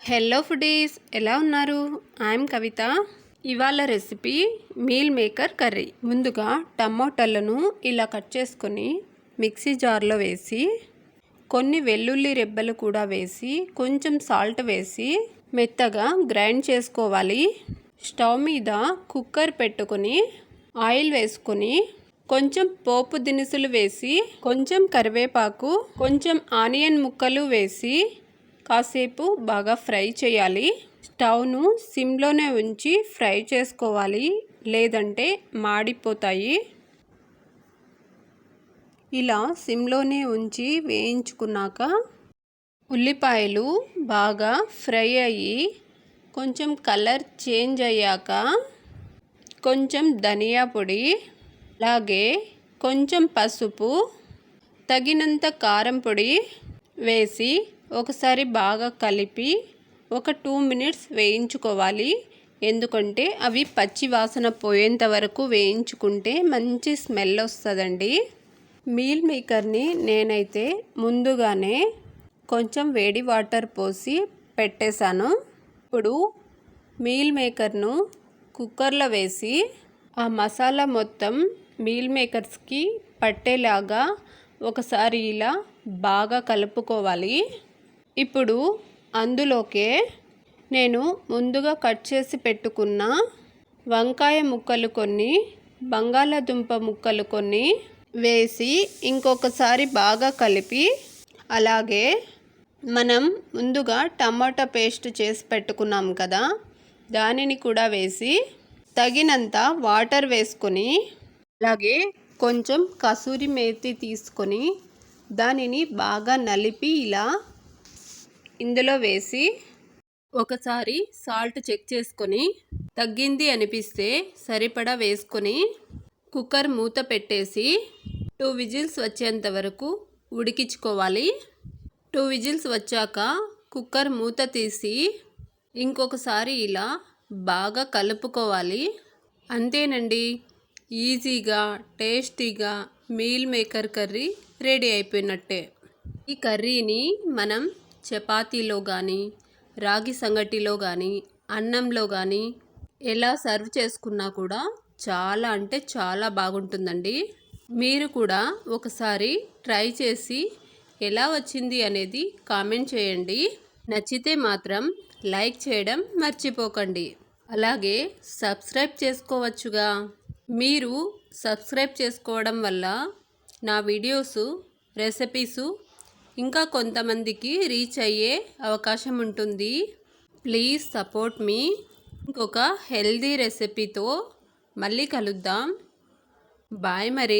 Hello foodies, ఎలా ఉన్నారు? I'm కవిత. ఇవాళ రెసిపీ మీల్ మేకర్ కర్రీ. ముందుగా టమాటాలను ఇలా కట్ చేసుకొని మిక్సీ జార్లో వేసి, కొన్ని వెల్లుల్లి రెబ్బలు కూడా వేసి, కొంచెం సాల్ట్ వేసి మెత్తగా గ్రైండ్ చేసుకోవాలి. స్టవ్ మీద కుక్కర్ పెట్టుకొని ఆయిల్ వేసుకొని కొంచెం పోపు దినుసులు వేసి, కొంచెం కరివేపాకు, కొంచెం ఆనియన్ ముక్కలు వేసి కాసేపు బాగా ఫ్రై చేయాలి. స్టవ్ను సిమ్లోనే ఉంచి ఫ్రై చేసుకోవాలి, లేదంటే మాడిపోతాయి. ఇలా సిమ్లోనే ఉంచి వేయించుకున్నాక ఉల్లిపాయలు బాగా ఫ్రై అయ్యి కొంచెం కలర్ చేంజ్ అయ్యాక కొంచెం ధనియా పొడి, అలాగే కొంచెం పసుపు, తగినంత కారం పొడి వేసి ఒకసారి బాగా కలిపి ఒక 2 మినిట్స్ వేయించుకోవాలి. ఎందుకంటే అవి పచ్చి వాసన పోయేంత వరకు వేయించుకుంటే మంచి స్మెల్ వస్తుందండి. మీల్ మేకర్ని నేనైతే ముందుగానే కొంచెం వేడి వాటర్ పోసి పెట్టేశాను. ఇప్పుడు మీల్ మేకర్ను కుక్కర్లో వేసి ఆ మసాలా మొత్తం మీల్ మేకర్స్కి పట్టేలాగా ఒకసారి ఇలా బాగా కలుపుకోవాలి. ఇప్పుడు అందులోకే నేను ముందుగా కట్ చేసి పెట్టుకున్న వంకాయ ముక్కలు కొన్ని, బంగాళాదుంప ముక్కలు కొన్ని వేసి ఇంకొకసారి బాగా కలిపి, అలాగే మనం ముందుగా టమాటా పేస్ట్ చేసి పెట్టుకున్నాం కదా, దానిని కూడా వేసి తగినంత వాటర్ వేసుకొని, అలాగే కొంచెం కసూరి మేతి తీసుకొని దానిని బాగా నలిపి ఇలా ఇందులో వేసి ఒకసారి సాల్ట్ చెక్ చేసుకొని తగ్గింది అనిపిస్తే సరిపడా వేసుకొని కుక్కర్ మూత పెట్టేసి 2 విజిల్స్ వచ్చేంత వరకు ఉడికించుకోవాలి. 2 విజిల్స్ వచ్చాక కుక్కర్ మూత తీసి ఇంకొకసారి ఇలా బాగా కలుపుకోవాలి. అంతేనండి, ఈజీగా టేస్టీగా మీల్ మేకర్ కర్రీ రెడీ అయిపోయినట్టే. ఈ కర్రీని మనం చపాతీలో కానీ, రాగి సంగటిలో కానీ, అన్నంలో కానీ ఎలా సర్వ్ చేసుకున్నా కూడా చాలా అంటే చాలా బాగుంటుందండి. మీరు కూడా ఒకసారి ట్రై చేసి ఎలా వచ్చింది అనేది కామెంట్ చేయండి. నచ్చితే మాత్రం లైక్ చేయడం మర్చిపోకండి. అలాగే సబ్స్క్రైబ్ చేసుకోవచ్చుగా. మీరు సబ్స్క్రైబ్ చేసుకోవడం వల్ల నా వీడియోసు, రెసిపీసు ఇంకా కొంతమందికి రీచ్ అయ్యే అవకాశం ఉంటుంది. ప్లీజ్ సపోర్ట్ మీ. ఇంకొక హెల్దీ రెసిపీతో మళ్ళీ కలుద్దాం. బాయ్ మరి.